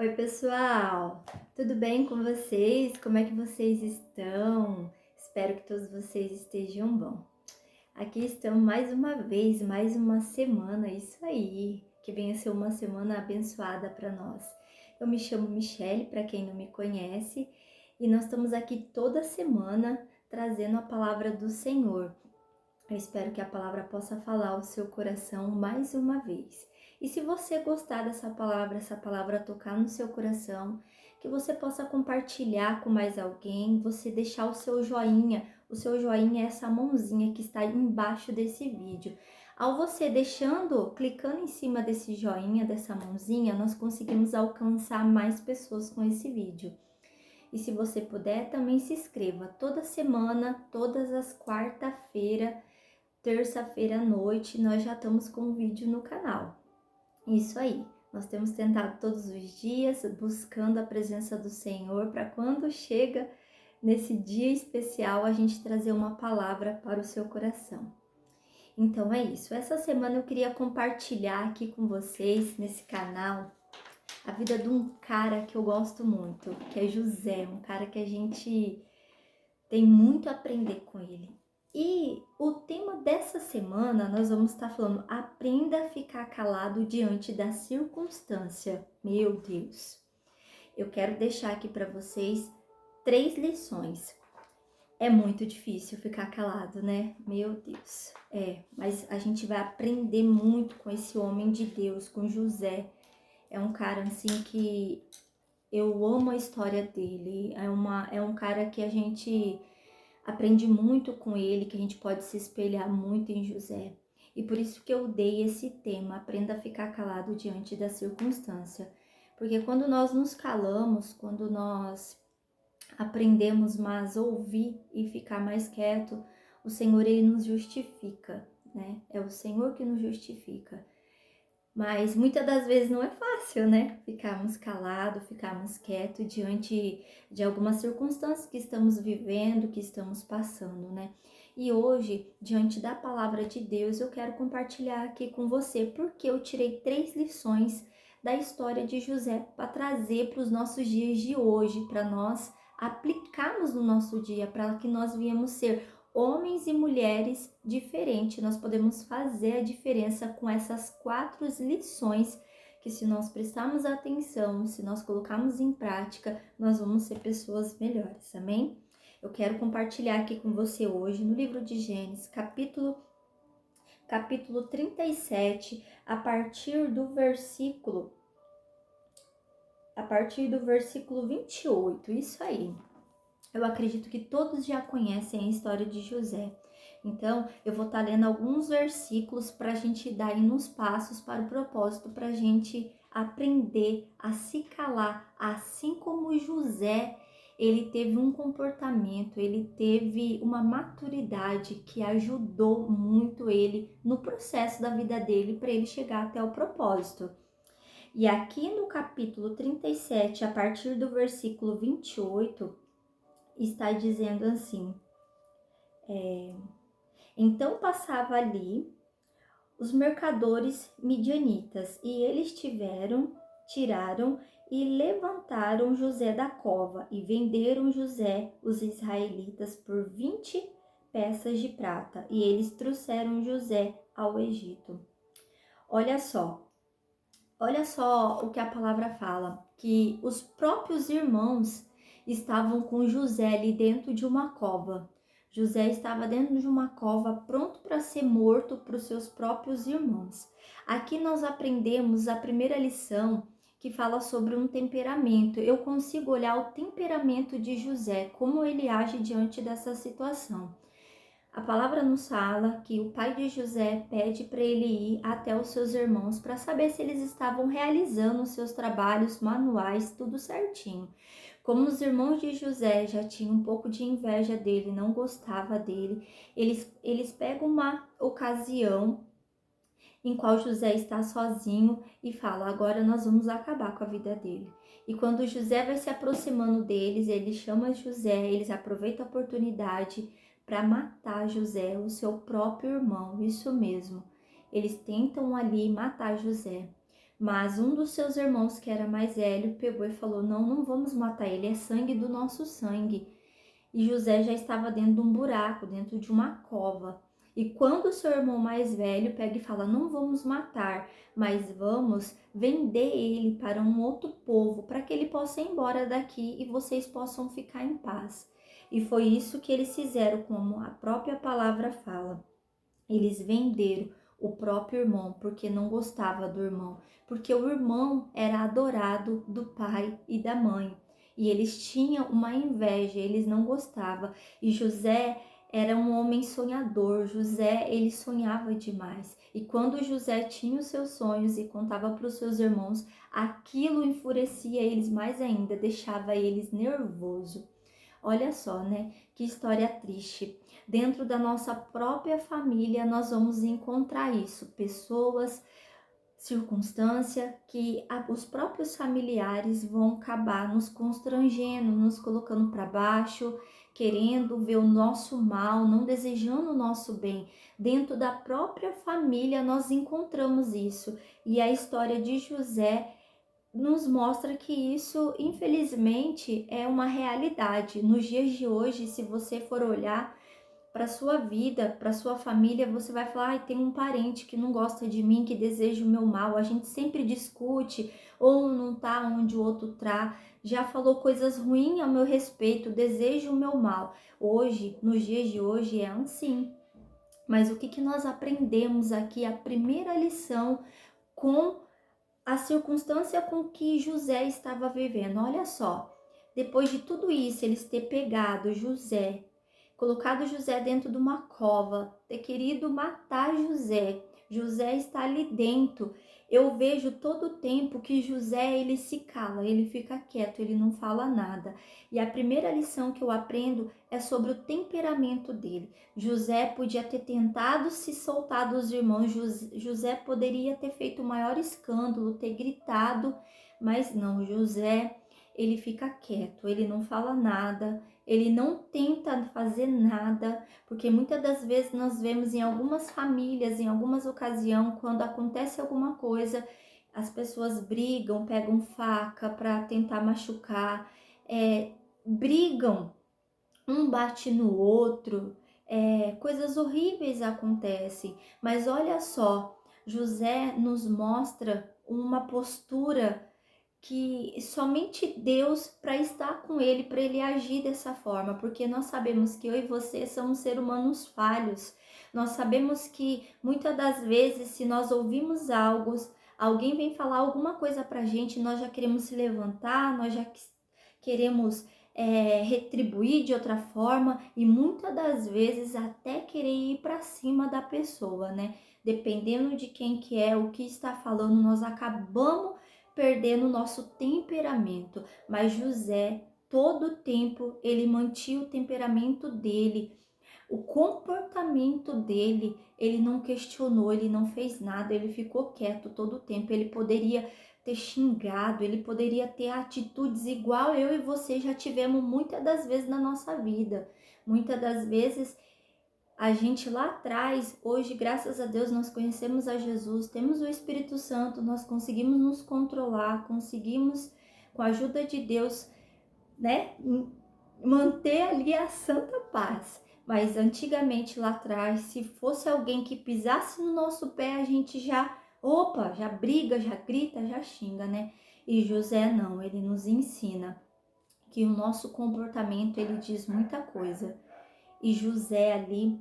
Oi, pessoal! Tudo bem com vocês? Como é que vocês estão? Espero que todos vocês estejam bom. Aqui estamos mais uma vez, mais uma semana, isso aí, que venha ser uma semana abençoada para nós. Eu me chamo Michele, para quem não me conhece, e nós estamos aqui toda semana trazendo a palavra do Senhor. Eu espero que a palavra possa falar ao seu coração mais uma vez. E se você gostar dessa palavra, essa palavra tocar no seu coração, que você possa compartilhar com mais alguém, você deixar o seu joinha. O seu joinha é essa mãozinha que está embaixo desse vídeo. Ao você deixando, clicando em cima desse joinha, dessa mãozinha, nós conseguimos alcançar mais pessoas com esse vídeo. E se você puder, também se inscreva. Toda semana, todas as quarta-feiras, terça-feira à noite, nós já estamos com um vídeo no canal. Isso aí, nós temos tentado todos os dias, buscando a presença do Senhor, para quando chega nesse dia especial, a gente trazer uma palavra para o seu coração. Então é isso, essa semana eu queria compartilhar aqui com vocês, nesse canal, a vida de um cara que eu gosto muito, que é José, um cara que a gente tem muito a aprender com ele. E o tema dessa semana nós vamos estar falando: aprenda a ficar calado diante da circunstância. Meu Deus, eu quero deixar aqui para vocês 3 lições. É muito difícil ficar calado, né? Meu Deus. Mas a gente vai aprender muito com esse homem de Deus, com José. É um cara assim que eu amo a história dele. É um cara que a gente aprende muito com ele, que a gente pode se espelhar muito em José. E por isso que eu dei esse tema: aprenda a ficar calado diante da circunstância. Porque quando nós nos calamos, quando nós aprendemos mais a ouvir e ficar mais quieto, o Senhor, ele nos justifica, né? É o Senhor que nos justifica. Mas muitas das vezes não é fácil, né? Ficarmos calados, ficarmos quietos diante de algumas circunstâncias que estamos vivendo, que estamos passando, né? E hoje, diante da palavra de Deus, eu quero compartilhar aqui com você, porque eu tirei 3 lições da história de José para trazer para os nossos dias de hoje, para nós aplicarmos no nosso dia, para que nós viemos ser homens e mulheres diferentes. Nós podemos fazer a diferença com essas 4 lições que, se nós prestarmos atenção, se nós colocarmos em prática, nós vamos ser pessoas melhores, amém? Eu quero compartilhar aqui com você hoje no livro de Gênesis, capítulo 37, a partir do versículo 28, isso aí. Eu acredito que todos já conhecem a história de José. Então, eu vou estar lendo alguns versículos para a gente dar aí uns passos para o propósito, para a gente aprender a se calar. Assim como José, ele teve um comportamento, ele teve uma maturidade que ajudou muito ele no processo da vida dele para ele chegar até o propósito. E aqui no capítulo 37, a partir do versículo 28, está dizendo assim: então passava ali os mercadores midianitas, e eles tiraram e levantaram José da cova, e venderam José, os israelitas, por 20 peças de prata, e eles trouxeram José ao Egito. Olha só o que a palavra fala, que os próprios irmãos estavam com José ali dentro de uma cova. José estava dentro de uma cova, pronto para ser morto por seus próprios irmãos. Aqui nós aprendemos a primeira lição, que fala sobre um temperamento. Eu consigo olhar o temperamento de José, como ele age diante dessa situação. A palavra nos fala que o pai de José pede para ele ir até os seus irmãos para saber se eles estavam realizando os seus trabalhos manuais, tudo certinho. Como os irmãos de José já tinham um pouco de inveja dele, não gostava dele, eles pegam uma ocasião em qual José está sozinho e fala: agora nós vamos acabar com a vida dele. E quando José vai se aproximando deles, ele chama José, eles aproveitam a oportunidade para matar José, o seu próprio irmão, isso mesmo. Eles tentam ali matar José. Mas um dos seus irmãos, que era mais velho, pegou e falou: não, não vamos matar ele, é sangue do nosso sangue. E José já estava dentro de um buraco, dentro de uma cova. E quando o seu irmão mais velho pega e fala: não vamos matar, mas vamos vender ele para um outro povo, para que ele possa ir embora daqui e vocês possam ficar em paz. E foi isso que eles fizeram, como a própria palavra fala. Eles venderam o próprio irmão porque não gostava do irmão, porque o irmão era adorado do pai e da mãe. E eles tinham uma inveja, eles não gostavam. E José era um homem sonhador. José, ele sonhava demais. E quando José tinha os seus sonhos e contava para os seus irmãos, aquilo enfurecia eles mais ainda, deixava eles nervosos. Olha só, né? Que história triste. Dentro da nossa própria família, nós vamos encontrar isso. Pessoas, circunstância que os próprios familiares vão acabar nos constrangendo, nos colocando para baixo, querendo ver o nosso mal, não desejando o nosso bem. Dentro da própria família, nós encontramos isso. E a história de José nos mostra que isso, infelizmente, é uma realidade. Nos dias de hoje, se você for olhar para sua vida, para sua família, você vai falar: tem um parente que não gosta de mim, que deseja o meu mal. A gente sempre discute, ou não tá onde o outro tá. Já falou coisas ruins ao meu respeito, deseja o meu mal. Hoje, nos dias de hoje, é assim. Mas o que nós aprendemos aqui? A primeira lição com a circunstância com que José estava vivendo. Olha só, depois de tudo isso, eles ter pegado José, colocado José dentro de uma cova, ter querido matar José. José está ali dentro. Eu vejo todo o tempo que José, ele se cala, ele fica quieto, ele não fala nada. E a primeira lição que eu aprendo é sobre o temperamento dele. José podia ter tentado se soltar dos irmãos, José poderia ter feito o maior escândalo, ter gritado, mas não, José, ele fica quieto, ele não fala nada, ele não tenta fazer nada, porque muitas das vezes nós vemos em algumas famílias, em algumas ocasiões, quando acontece alguma coisa, as pessoas brigam, pegam faca para tentar machucar, brigam, um bate no outro, coisas horríveis acontecem. Mas olha só, José nos mostra uma postura que somente Deus para estar com ele, para ele agir dessa forma, porque nós sabemos que eu e você somos seres humanos falhos. Nós sabemos que muitas das vezes, se nós ouvimos algo, alguém vem falar alguma coisa pra gente, nós já queremos se levantar, nós já queremos retribuir de outra forma e muitas das vezes até querer ir para cima da pessoa, né? Dependendo de quem que é, o que está falando, nós acabamos perdendo o nosso temperamento. Mas José, todo o tempo, ele mantinha o temperamento dele, o comportamento dele, ele não questionou, ele não fez nada, ele ficou quieto todo o tempo. Ele poderia ter xingado, ele poderia ter atitudes igual eu e você já tivemos muitas das vezes na nossa vida. Muitas das vezes a gente lá atrás, hoje, graças a Deus, nós conhecemos a Jesus, temos o Espírito Santo, nós conseguimos nos controlar, conseguimos, com a ajuda de Deus, né, manter ali a santa paz. Mas antigamente lá atrás, se fosse alguém que pisasse no nosso pé, a gente já, opa, já briga, já grita, já xinga, né? E José não, ele nos ensina que o nosso comportamento, ele diz muita coisa. E José ali,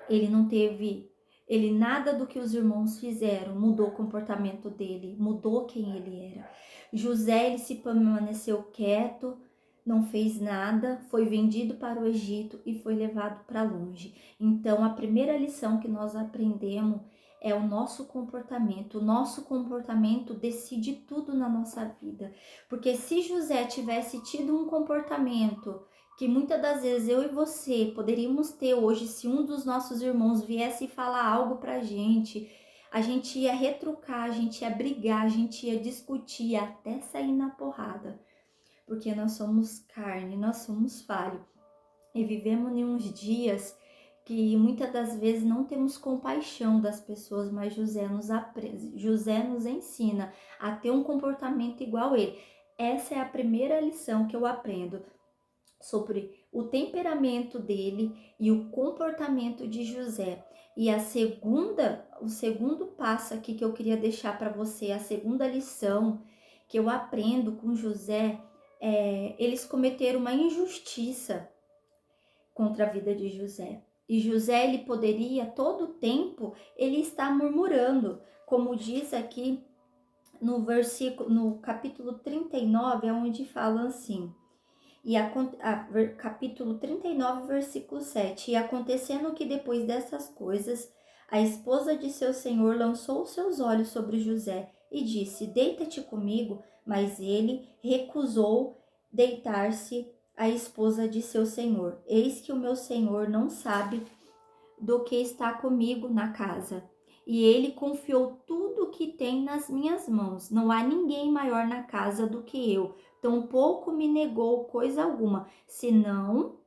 ele não teve, ele nada do que os irmãos fizeram mudou o comportamento dele, mudou quem ele era. José, ele se permaneceu quieto, não fez nada, foi vendido para o Egito e foi levado para longe. Então, a primeira lição que nós aprendemos é o nosso comportamento. O nosso comportamento decide tudo na nossa vida. Porque se José tivesse tido um comportamento que muitas das vezes eu e você poderíamos ter hoje, se um dos nossos irmãos viesse falar algo pra gente, a gente ia retrucar, a gente ia brigar, a gente ia discutir até sair na porrada, porque nós somos carne, nós somos falho e vivemos em uns dias que muitas das vezes não temos compaixão das pessoas, mas José nos ensina a ter um comportamento igual a ele. Essa é a primeira lição que eu aprendo sobre o temperamento dele e o comportamento de José. E o segundo passo aqui que eu queria deixar para você, a segunda lição que eu aprendo com José, eles cometeram uma injustiça contra a vida de José. E José, ele poderia, todo o tempo, ele está murmurando, como diz aqui no capítulo 39, é onde fala assim, capítulo 39, versículo 7. E acontecendo que depois dessas coisas, a esposa de seu senhor lançou os seus olhos sobre José e disse: deita-te comigo. Mas ele recusou deitar-se a esposa de seu senhor. Eis que o meu senhor não sabe do que está comigo na casa. E ele confiou tudo o que tem nas minhas mãos. Não há ninguém maior na casa do que eu. Tampouco me negou coisa alguma, senão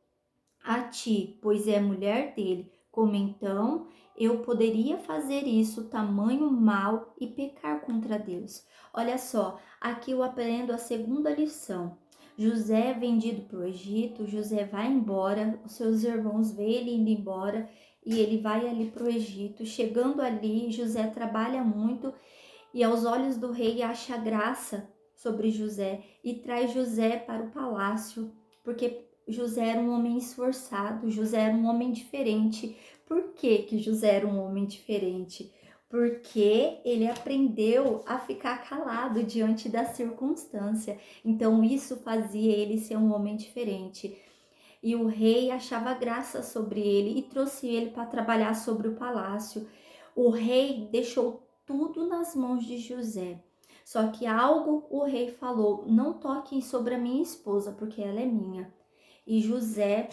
a ti, pois é mulher dele. Como então eu poderia fazer isso, tamanho mal, e pecar contra Deus? Olha só, aqui eu aprendo a segunda lição. José é vendido para o Egito, José vai embora, os seus irmãos veem ele indo embora e ele vai ali para o Egito. Chegando ali, José trabalha muito e aos olhos do rei acha graça sobre José e traz José para o palácio, porque José era um homem esforçado, José era um homem diferente. Por que José era um homem diferente? Porque ele aprendeu a ficar calado diante da circunstância. Então isso fazia ele ser um homem diferente. E o rei achava graça sobre ele e trouxe ele para trabalhar sobre o palácio. O rei deixou tudo nas mãos de José. Só que algo o rei falou: não toquem sobre a minha esposa, porque ela é minha. E José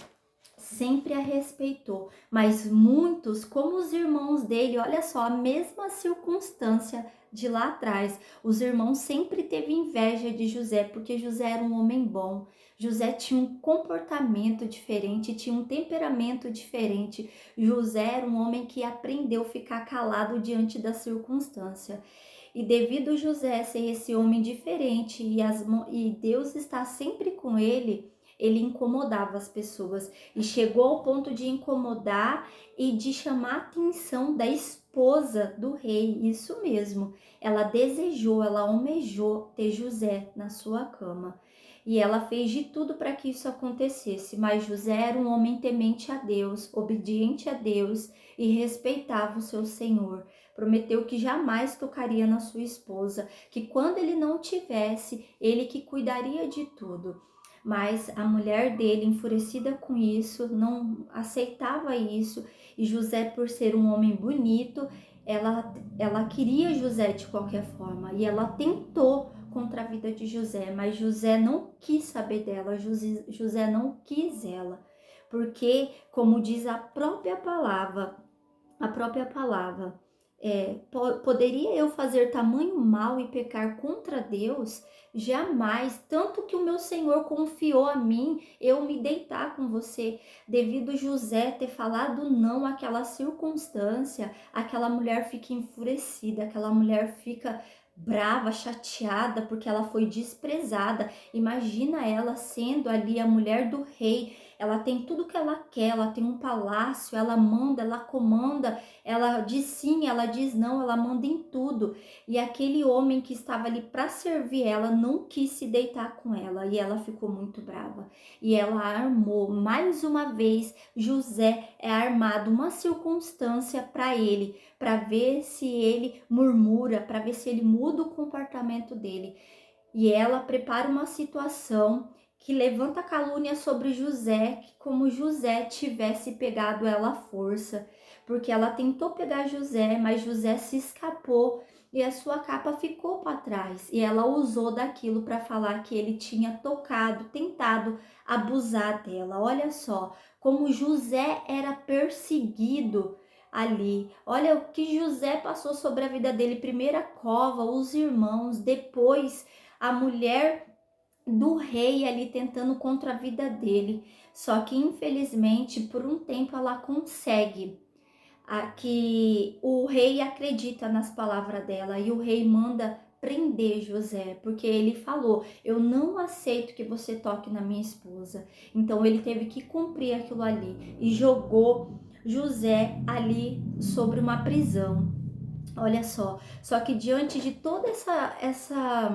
sempre a respeitou, mas muitos, como os irmãos dele, olha só, a mesma circunstância de lá atrás, os irmãos sempre teve inveja de José, porque José era um homem bom, José tinha um comportamento diferente, tinha um temperamento diferente, José era um homem que aprendeu a ficar calado diante da circunstância. E devido a José ser esse homem diferente e Deus estar sempre com ele incomodava as pessoas e chegou ao ponto de incomodar e de chamar a atenção da esposa do rei. Isso mesmo, ela desejou, ela almejou ter José na sua cama. E ela fez de tudo para que isso acontecesse, mas José era um homem temente a Deus, obediente a Deus e respeitava o seu senhor. Prometeu que jamais tocaria na sua esposa, que quando ele não tivesse, ele que cuidaria de tudo. Mas a mulher dele, enfurecida com isso, não aceitava isso. E José, por ser um homem bonito, ela queria José de qualquer forma. E ela tentou contra a vida de José, mas José não quis saber dela, José não quis ela. Porque, como diz a própria palavra, poderia eu fazer tamanho mal e pecar contra Deus? Jamais, tanto que o meu Senhor confiou a mim, eu me deitar com você, devido José ter falado não àquela circunstância, aquela mulher fica enfurecida, aquela mulher fica brava, chateada, porque ela foi desprezada. Imagina ela sendo ali a mulher do rei, ela tem tudo que ela quer, ela tem um palácio, ela manda, ela comanda, ela diz sim, ela diz não, ela manda em tudo. E aquele homem que estava ali para servir ela não quis se deitar com ela e ela ficou muito brava. E ela armou, mais uma vez, José é armado uma circunstância para ele, para ver se ele murmura, para ver se ele muda o comportamento dele. E ela prepara uma situação que levanta calúnia sobre José, que como José tivesse pegado ela à força, porque ela tentou pegar José, mas José se escapou e a sua capa ficou para trás. E ela usou daquilo para falar que ele tinha tentado abusar dela. Olha só, como José era perseguido ali. Olha o que José passou sobre a vida dele. Primeira cova, os irmãos, depois a mulher do rei ali tentando contra a vida dele. Só que infelizmente por um tempo ela consegue que o rei acredita nas palavras dela e o rei manda prender José, porque ele falou: eu não aceito que você toque na minha esposa. Então ele teve que cumprir aquilo ali e jogou José ali sobre uma prisão. Olha só que diante de toda essa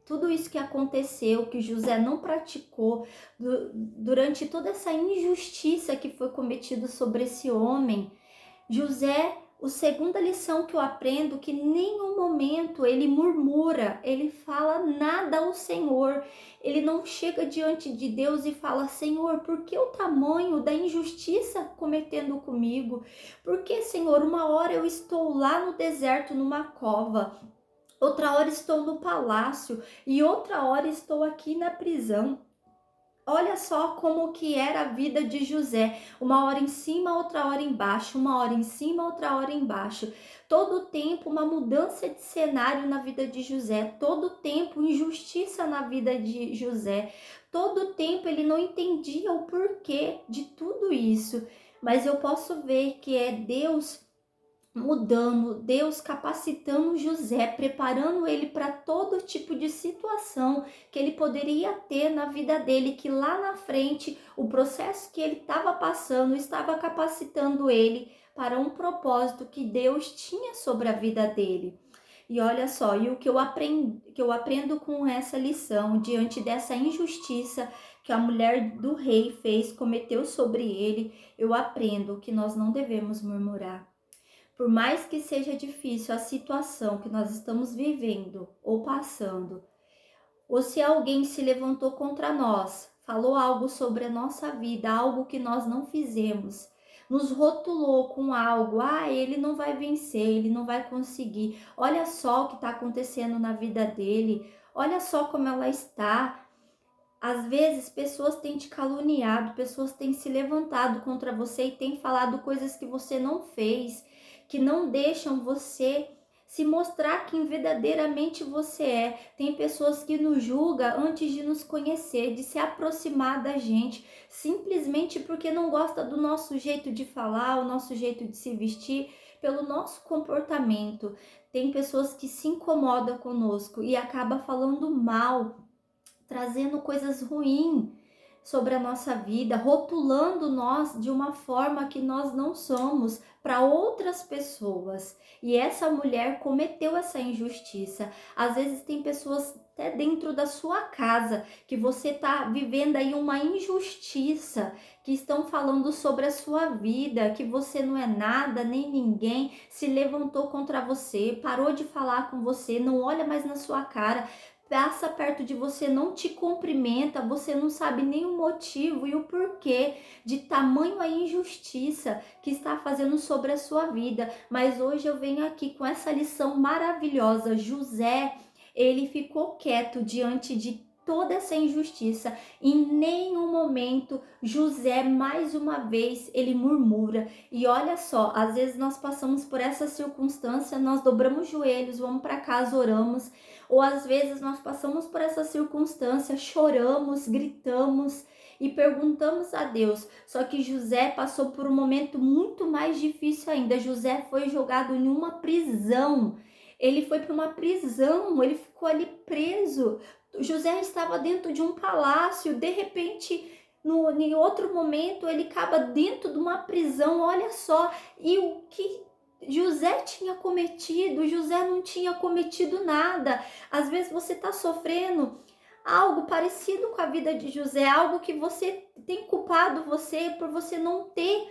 tudo isso que aconteceu, que José não praticou, durante toda essa injustiça que foi cometida sobre esse homem, José, a segunda lição que eu aprendo, que em nenhum momento ele murmura, ele fala nada ao Senhor, ele não chega diante de Deus e fala: Senhor, por que o tamanho da injustiça cometendo comigo? Porque, Senhor, uma hora eu estou lá no deserto, numa cova, outra hora estou no palácio e outra hora estou aqui na prisão. Olha só como que era a vida de José, uma hora em cima, outra hora embaixo, uma hora em cima, outra hora embaixo. Todo o tempo uma mudança de cenário na vida de José, todo o tempo injustiça na vida de José, todo o tempo ele não entendia o porquê de tudo isso. Mas eu posso ver que é Deus mudando, Deus capacitando José, preparando ele para todo tipo de situação que ele poderia ter na vida dele, que lá na frente o processo que ele estava passando estava capacitando ele para um propósito que Deus tinha sobre a vida dele. E olha só, e o que eu aprendo com essa lição, diante dessa injustiça que a mulher do rei cometeu sobre ele, eu aprendo que nós não devemos murmurar. Por mais que seja difícil a situação que nós estamos vivendo ou passando, ou se alguém se levantou contra nós, falou algo sobre a nossa vida, algo que nós não fizemos, nos rotulou com algo: ele não vai vencer, ele não vai conseguir, olha só o que está acontecendo na vida dele, olha só como ela está. Às vezes pessoas têm te caluniado, pessoas têm se levantado contra você e têm falado coisas que você não fez, que não deixam você se mostrar quem verdadeiramente você é. Tem pessoas que nos julgam antes de nos conhecer, de se aproximar da gente, simplesmente porque não gosta do nosso jeito de falar, o nosso jeito de se vestir, pelo nosso comportamento. Tem pessoas que se incomodam conosco e acabam falando mal, trazendo coisas ruins sobre a nossa vida, rotulando nós de uma forma que nós não somos para outras pessoas. E essa mulher cometeu essa injustiça. Às vezes tem pessoas até dentro da sua casa que você está vivendo aí uma injustiça, que estão falando sobre a sua vida, que você não é nada, nem ninguém, se levantou contra você, parou de falar com você, não olha mais na sua cara, passa perto de você, não te cumprimenta, você não sabe nem o motivo e o porquê de tamanho a injustiça que está fazendo sobre a sua vida. Mas hoje eu venho aqui com essa lição maravilhosa. José, ele ficou quieto diante de toda essa injustiça. Em nenhum momento José, mais uma vez, ele murmura. E olha só, às vezes nós passamos por essa circunstância, nós dobramos joelhos, vamos para casa, oramos, ou às vezes nós passamos por essa circunstância, choramos, gritamos e perguntamos a Deus. Só que José passou por um momento muito mais difícil ainda. José foi jogado em uma prisão. Ele foi para uma prisão, ele ficou ali preso. José estava dentro de um palácio, de repente, em outro momento, ele acaba dentro de uma prisão. Olha só, e o que José tinha cometido? José não tinha cometido nada. Às vezes você está sofrendo algo parecido com a vida de José, algo que você tem culpado você por você não ter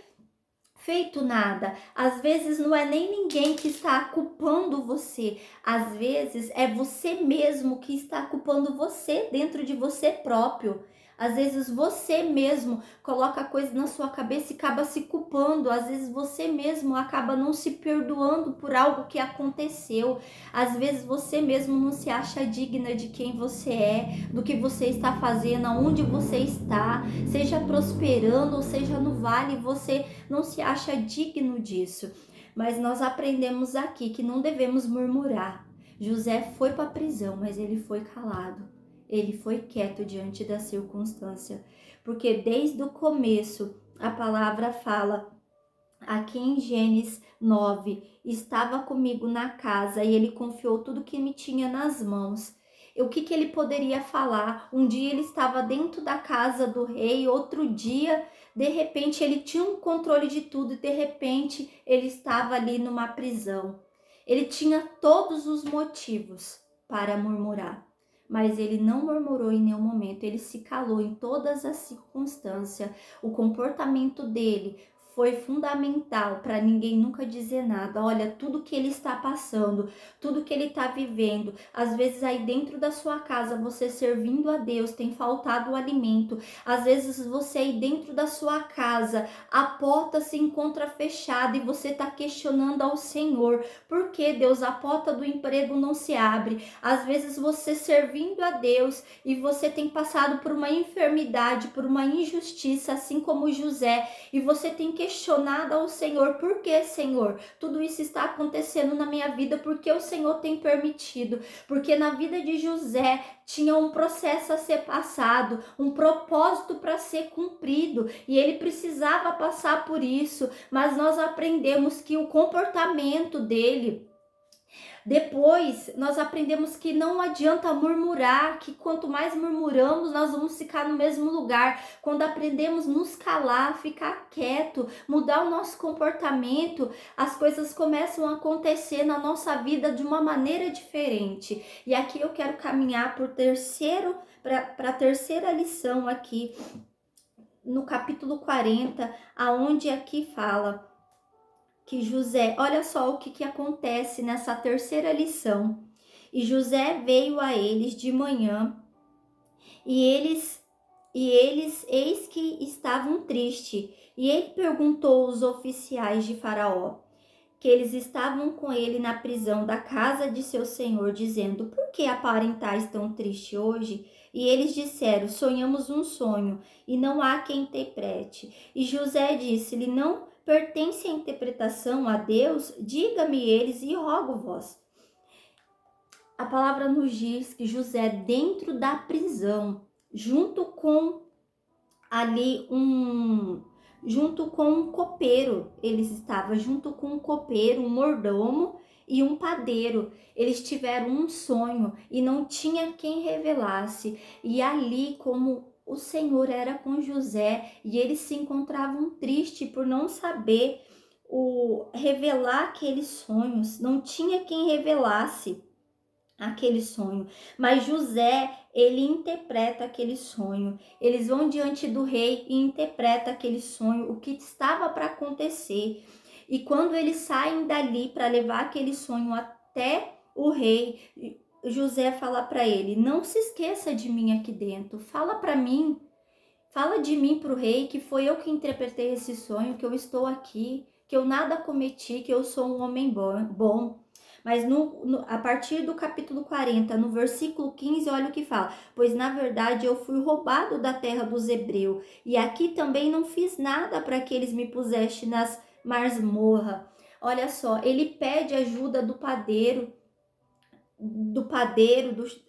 feito nada. Às vezes não é nem ninguém que está culpando você, às vezes é você mesmo que está culpando você dentro de você próprio. Às vezes você mesmo coloca coisas na sua cabeça e acaba se culpando. Às vezes você mesmo acaba não se perdoando por algo que aconteceu. Às vezes você mesmo não se acha digna de quem você é, do que você está fazendo, aonde você está, seja prosperando ou seja no vale, você não se acha digno disso. Mas nós aprendemos aqui que não devemos murmurar. José foi para a prisão, mas ele foi calado. Ele foi quieto diante da circunstância, porque desde o começo a palavra fala aqui em Gênesis 9, estava comigo na casa e ele confiou tudo que me tinha nas mãos. O que ele poderia falar? Um dia ele estava dentro da casa do rei, outro dia, de repente, ele tinha um controle de tudo e de repente ele estava ali numa prisão. Ele tinha todos os motivos para murmurar, mas ele não murmurou em nenhum momento, ele se calou em todas as circunstâncias. O comportamento dele foi fundamental para ninguém nunca dizer nada. Olha, tudo que ele está passando, tudo que ele está vivendo, às vezes aí dentro da sua casa, você servindo a Deus, tem faltado o alimento. Às vezes você aí dentro da sua casa, a porta se encontra fechada e você está questionando ao Senhor. Por que, Deus, a porta do emprego não se abre? Às vezes você servindo a Deus e você tem passado por uma enfermidade, por uma injustiça, assim como José, e você tem questionado ao Senhor: por que, Senhor, tudo isso está acontecendo na minha vida? Porque o Senhor tem permitido? Porque na vida de José tinha um processo a ser passado, um propósito para ser cumprido, e ele precisava passar por isso. Mas nós aprendemos que o comportamento dele, depois nós aprendemos que não adianta murmurar, que quanto mais murmuramos, nós vamos ficar no mesmo lugar. Quando aprendemos nos calar, ficar quieto, mudar o nosso comportamento, as coisas começam a acontecer na nossa vida de uma maneira diferente. E aqui eu quero caminhar para a terceira lição aqui, no capítulo 40, aonde aqui fala que José, olha só o que acontece nessa terceira lição. E José veio a eles de manhã, e eles eis que estavam tristes. E ele perguntou aos oficiais de Faraó, que eles estavam com ele na prisão da casa de seu senhor, dizendo: por que aparentais tão triste hoje? E eles disseram: sonhamos um sonho, e não há quem interprete. E José disse-lhe: não pertence a interpretação a Deus? Diga-me eles e rogo-vos. A palavra nos diz que José, dentro da prisão, junto com um copeiro, eles estavam junto com um copeiro, um mordomo e um padeiro. Eles tiveram um sonho e não tinha quem revelasse. E ali, como o Senhor era com José, e eles se encontravam tristes por não saber revelar aqueles sonhos, não tinha quem revelasse aquele sonho, mas José, ele interpreta aquele sonho. Eles vão diante do rei e interpreta aquele sonho, o que estava para acontecer. E quando eles saem dali para levar aquele sonho até o rei, José fala para ele: não se esqueça de mim aqui dentro, fala para mim, fala de mim para o rei, que foi eu que interpretei esse sonho, que eu estou aqui, que eu nada cometi, que eu sou um homem bom. Mas a partir do capítulo 40, no versículo 15, olha o que fala: pois na verdade eu fui roubado da terra dos hebreus, e aqui também não fiz nada para que eles me pusessem nas masmorra. Olha só, ele pede ajuda do padeiro,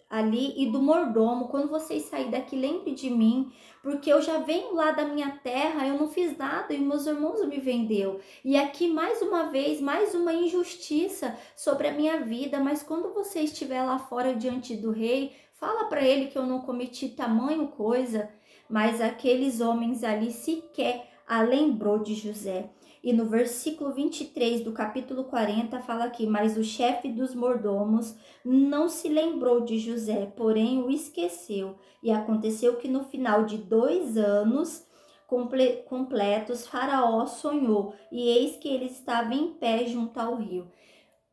ali e do mordomo: quando vocês saírem daqui, lembre de mim, porque eu já venho lá da minha terra, eu não fiz nada e meus irmãos me vendeu. E aqui mais uma vez, mais uma injustiça sobre a minha vida, mas quando você estiver lá fora diante do rei, fala para ele que eu não cometi tamanho coisa. Mas aqueles homens ali sequer a lembrou de José. E no versículo 23 do capítulo 40 fala aqui: mas o chefe dos mordomos não se lembrou de José, porém o esqueceu. E aconteceu que no final de 2 anos completos, Faraó sonhou, e eis que ele estava em pé junto ao rio.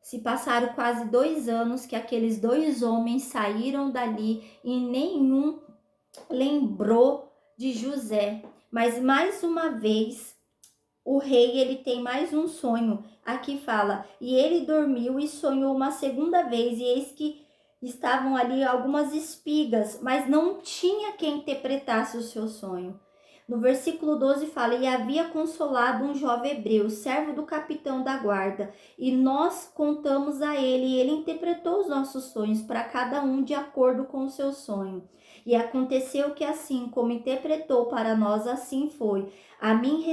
Se passaram quase 2 anos que aqueles 2 homens saíram dali e nenhum lembrou de José. Mas mais uma vez, o rei, ele tem mais um sonho. Aqui fala: e ele dormiu e sonhou uma segunda vez, e eis que estavam ali algumas espigas, mas não tinha quem interpretasse o seu sonho. No versículo 12 fala: e havia consolado um jovem hebreu, servo do capitão da guarda, e nós contamos a ele, e ele interpretou os nossos sonhos para cada um de acordo com o seu sonho. E aconteceu que assim como interpretou para nós, assim foi. A mim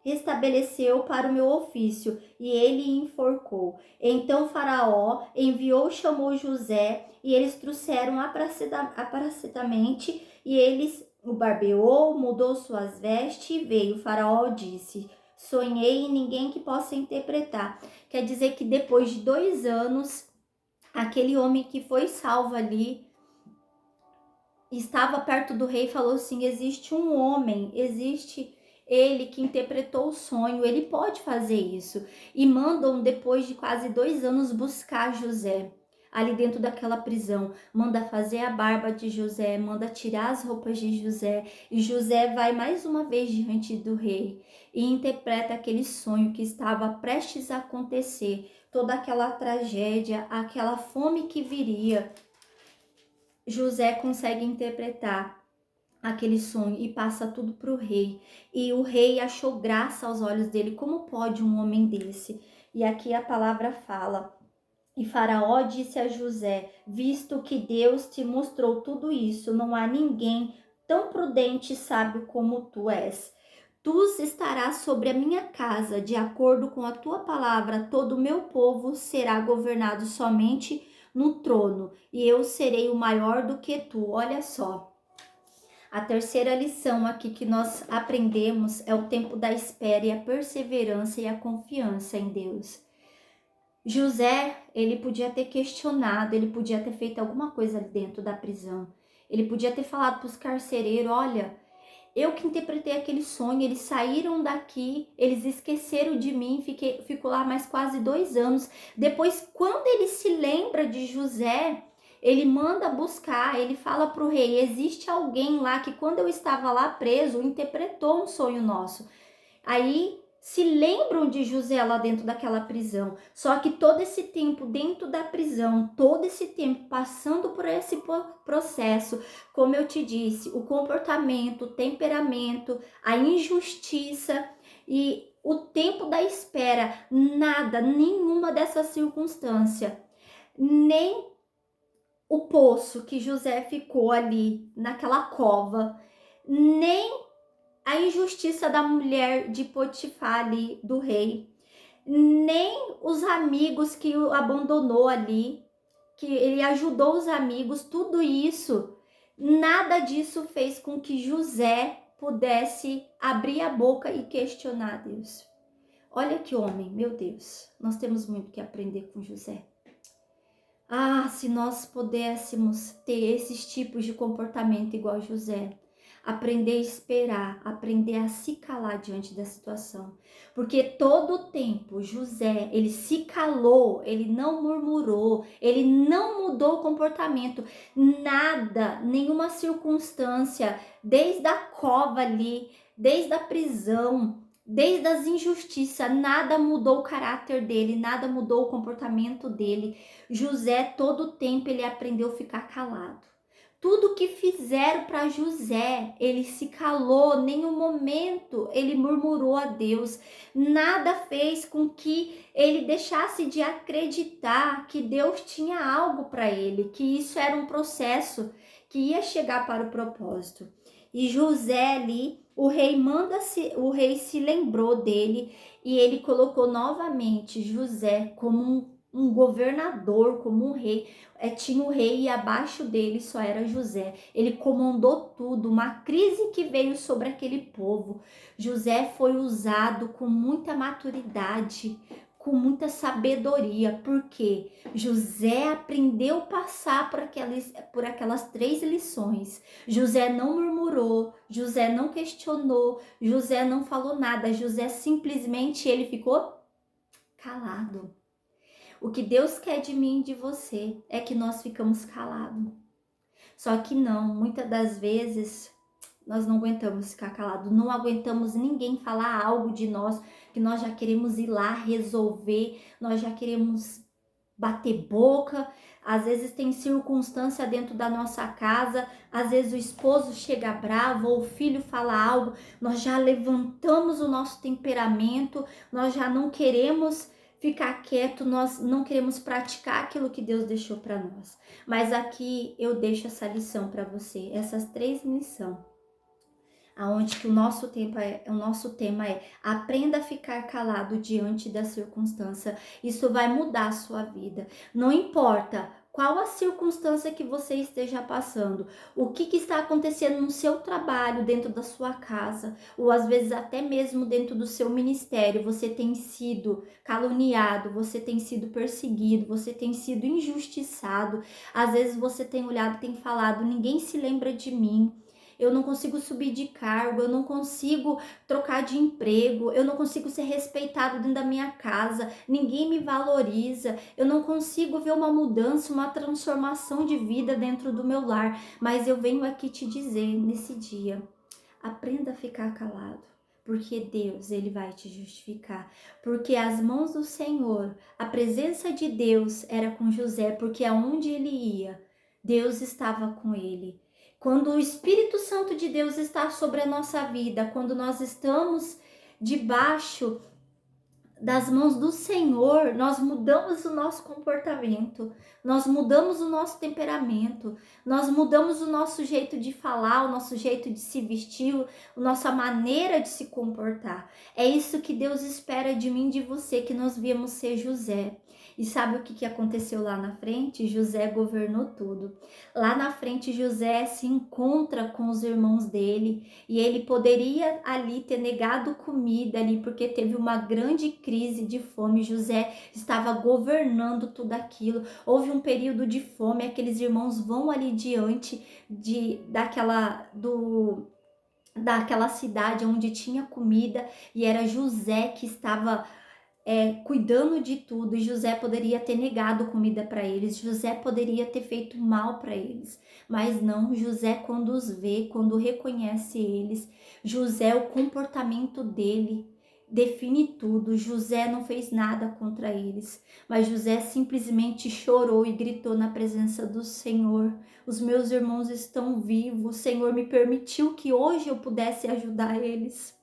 restabeleceu para o meu ofício, e ele enforcou. Então Faraó enviou, chamou José, e eles trouxeram apressadamente, e eles o barbeou, mudou suas vestes e veio. O Faraó disse: sonhei e ninguém que possa interpretar. Quer dizer que depois de 2 anos, aquele homem que foi salvo ali, estava perto do rei e falou assim: existe um homem, existe ele que interpretou o sonho, ele pode fazer isso. E mandam, depois de quase 2 anos, buscar José ali dentro daquela prisão. Manda fazer a barba de José, manda tirar as roupas de José. E José vai mais uma vez diante do rei e interpreta aquele sonho que estava prestes a acontecer. Toda aquela tragédia, aquela fome que viria. José consegue interpretar aquele sonho e passa tudo para o rei. E o rei achou graça aos olhos dele. Como pode um homem desse? E aqui a palavra fala: e Faraó disse a José: visto que Deus te mostrou tudo isso, não há ninguém tão prudente e sábio como tu és. Tu estarás sobre a minha casa, de acordo com a tua palavra, todo o meu povo será governado somente no trono, e eu serei o maior do que tu. Olha só. A terceira lição aqui que nós aprendemos é o tempo da espera e a perseverança e a confiança em Deus. José, ele podia ter questionado, ele podia ter feito alguma coisa ali dentro da prisão. Ele podia ter falado para os carcereiros: olha, eu que interpretei aquele sonho, eles saíram daqui, eles esqueceram de mim, ficou lá mais quase 2 anos. Depois, quando ele se lembra de José, ele manda buscar, ele fala para o rei: existe alguém lá que quando eu estava lá preso, interpretou um sonho nosso. Aí se lembram de José lá dentro daquela prisão. Só que todo esse tempo dentro da prisão, todo esse tempo passando por esse processo, como eu te disse, o comportamento, o temperamento, a injustiça e o tempo da espera, nada, nenhuma dessa circunstância, nem o poço que José ficou ali naquela cova, nem a injustiça da mulher de Potifar ali, do rei, nem os amigos que o abandonou ali, que ele ajudou os amigos, tudo isso, nada disso fez com que José pudesse abrir a boca e questionar Deus. Olha que homem, meu Deus, nós temos muito que aprender com José. Ah, se nós pudéssemos ter esses tipos de comportamento igual José. Aprender a esperar, aprender a se calar diante da situação. Porque todo o tempo José, ele se calou, ele não murmurou, ele não mudou o comportamento. Nada, nenhuma circunstância, desde a cova ali, desde a prisão, desde as injustiças, nada mudou o caráter dele, nada mudou o comportamento dele. José, todo o tempo, ele aprendeu a ficar calado. Tudo que fizeram para José, ele se calou, nenhum momento ele murmurou a Deus. Nada fez com que ele deixasse de acreditar que Deus tinha algo para ele, que isso era um processo que ia chegar para o propósito. E José ali, o rei se lembrou dele e ele colocou novamente José como um governador, como um rei. Tinha o rei e abaixo dele só era José. Ele comandou tudo, uma crise que veio sobre aquele povo. José foi usado com muita maturidade, com muita sabedoria, porque José aprendeu a passar por aquelas 3 lições. José não murmurou, José não questionou, José não falou nada, José simplesmente ele ficou calado. O que Deus quer de mim e de você é que nós ficamos calados. Só que não, muitas das vezes nós não aguentamos ficar calados, não aguentamos ninguém falar algo de nós, que nós já queremos ir lá resolver, nós já queremos bater boca, às vezes tem circunstância dentro da nossa casa, às vezes o esposo chega bravo ou o filho fala algo, nós já levantamos o nosso temperamento, nós já não queremos ficar quieto, nós não queremos praticar aquilo que Deus deixou para nós. Mas aqui eu deixo essa lição para você, essas 3 lições, aonde que o nosso tema é aprenda a ficar calado diante da circunstância. Isso vai mudar a sua vida. Não importa qual a circunstância que você esteja passando, o que está acontecendo no seu trabalho, dentro da sua casa, ou às vezes até mesmo dentro do seu ministério, você tem sido caluniado, você tem sido perseguido, você tem sido injustiçado, às vezes você tem olhado e tem falado, ninguém se lembra de mim. Eu não consigo subir de cargo, eu não consigo trocar de emprego, eu não consigo ser respeitado dentro da minha casa, ninguém me valoriza, eu não consigo ver uma mudança, uma transformação de vida dentro do meu lar. Mas eu venho aqui te dizer nesse dia, aprenda a ficar calado. Porque Deus, Ele vai te justificar. Porque as mãos do Senhor, a presença de Deus era com José, porque aonde ele ia, Deus estava com ele. Quando o Espírito Santo de Deus está sobre a nossa vida, quando nós estamos debaixo das mãos do Senhor, nós mudamos o nosso comportamento, nós mudamos o nosso temperamento, nós mudamos o nosso jeito de falar, o nosso jeito de se vestir, a nossa maneira de se comportar. É isso que Deus espera de mim e de você, que nós viemos ser José. E sabe o que aconteceu lá na frente? José governou tudo. Lá na frente, José se encontra com os irmãos dele e ele poderia ali ter negado comida ali, porque teve uma grande crise de fome. José estava governando tudo aquilo. Houve um período de fome, aqueles irmãos vão ali diante daquela cidade onde tinha comida e era José que estava cuidando de tudo, e José poderia ter negado comida para eles, José poderia ter feito mal para eles, mas não, José quando os vê, quando reconhece eles, José, o comportamento dele define tudo. José não fez nada contra eles, mas José simplesmente chorou e gritou na presença do Senhor: os meus irmãos estão vivos, o Senhor me permitiu que hoje eu pudesse ajudar eles.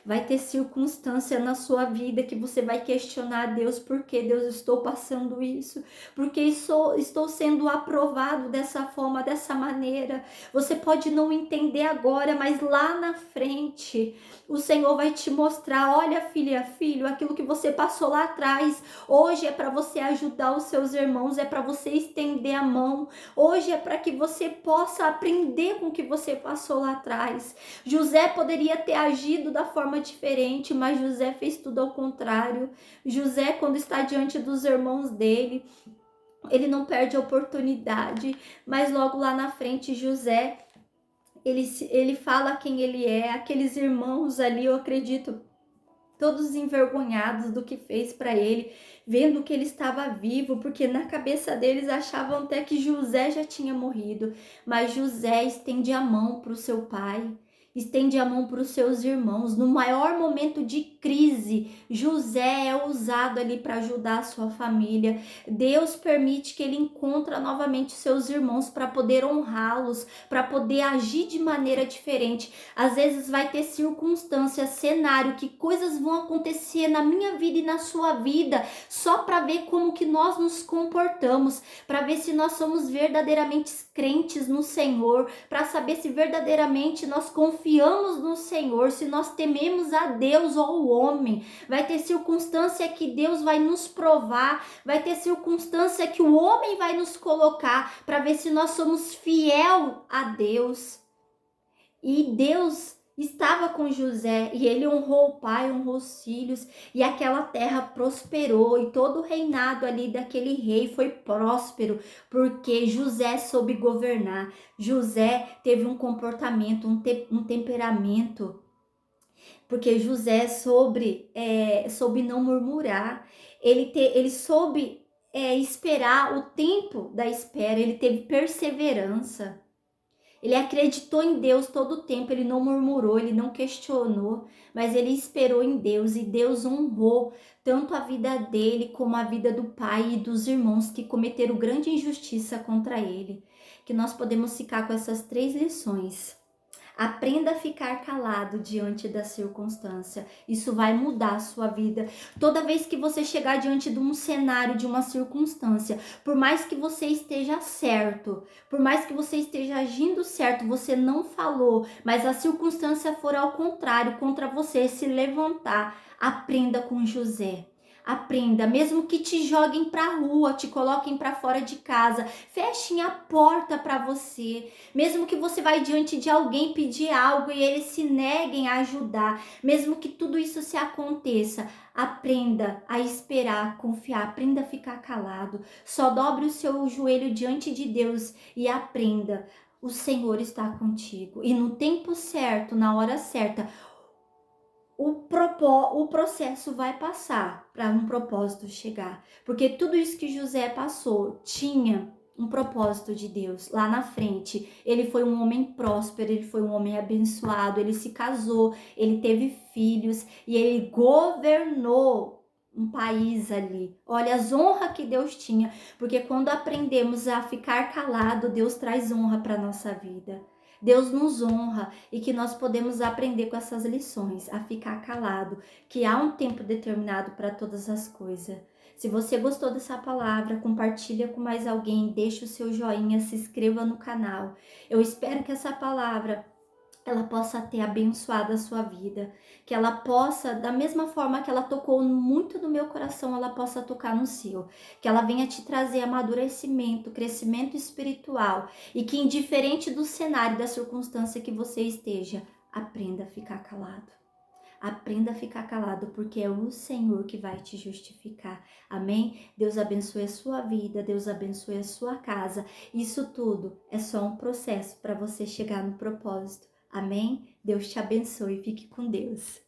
Vai ter circunstância na sua vida que você vai questionar a Deus: por que Deus estou passando isso? Por que estou sendo aprovado dessa forma, dessa maneira? Você pode não entender agora, mas lá na frente o Senhor vai te mostrar: olha, filha, filho, aquilo que você passou lá atrás, hoje é para você ajudar os seus irmãos, é para você estender a mão, hoje é para que você possa aprender com o que você passou lá atrás. José poderia ter agido da forma diferente, mas José fez tudo ao contrário. José, quando está diante dos irmãos dele, ele não perde a oportunidade, mas logo lá na frente José, ele fala quem ele é. Aqueles irmãos ali, eu acredito, todos envergonhados do que fez para ele, vendo que ele estava vivo, porque na cabeça deles achavam até que José já tinha morrido, mas José estende a mão para o seu pai, estende a mão para os seus irmãos. No maior momento de crise, José é usado ali para ajudar a sua família. Deus permite que ele encontre novamente seus irmãos para poder honrá-los, para poder agir de maneira diferente. Às vezes vai ter circunstância, cenário, que coisas vão acontecer na minha vida e na sua vida, só para ver como que nós nos comportamos, para ver se nós somos verdadeiramente crentes no Senhor, para saber se verdadeiramente nós confiamos no Senhor, se nós tememos a Deus ou ao homem. Vai ter circunstância que Deus vai nos provar, vai ter circunstância que o homem vai nos colocar para ver se nós somos fiel a Deus. E Deus estava com José e ele honrou o pai, honrou os filhos, e aquela terra prosperou e todo o reinado ali daquele rei foi próspero, porque José soube governar. José teve um comportamento, um temperamento, porque José soube não murmurar, ele soube esperar o tempo da espera, ele teve perseverança. Ele acreditou em Deus todo o tempo, ele não murmurou, ele não questionou, mas ele esperou em Deus e Deus honrou tanto a vida dele como a vida do pai e dos irmãos que cometeram grande injustiça contra ele. Que nós podemos ficar com essas 3 lições. Aprenda a ficar calado diante da circunstância. Isso vai mudar a sua vida. Toda vez que você chegar diante de um cenário, de uma circunstância, por mais que você esteja certo, por mais que você esteja agindo certo, você não falou, mas a circunstância for ao contrário, contra você, se levantar, aprenda com José. Aprenda, mesmo que te joguem para a rua, te coloquem para fora de casa, fechem a porta para você. Mesmo que você vai diante de alguém pedir algo e eles se neguem a ajudar, mesmo que tudo isso se aconteça, aprenda a esperar, a confiar, aprenda a ficar calado. Só dobre o seu joelho diante de Deus e aprenda. O Senhor está contigo e no tempo certo, na hora certa, o processo vai passar para um propósito chegar. Porque tudo isso que José passou tinha um propósito de Deus lá na frente. Ele foi um homem próspero, ele foi um homem abençoado, ele se casou, ele teve filhos e ele governou um país ali. Olha as honras que Deus tinha, porque quando aprendemos a ficar calado, Deus traz honra para nossa vida. Deus nos honra e que nós podemos aprender com essas lições, a ficar calado, que há um tempo determinado para todas as coisas. Se você gostou dessa palavra, compartilha com mais alguém, deixa o seu joinha, se inscreva no canal. Eu espero que essa palavra ela possa ter abençoado a sua vida, que ela possa, da mesma forma que ela tocou muito no meu coração, ela possa tocar no seu, que ela venha te trazer amadurecimento, crescimento espiritual e que indiferente do cenário, da circunstância que você esteja, aprenda a ficar calado. Aprenda a ficar calado, porque é o Senhor que vai te justificar. Amém? Deus abençoe a sua vida, Deus abençoe a sua casa. Isso tudo é só um processo para você chegar no propósito. Amém? Deus te abençoe. Fique com Deus.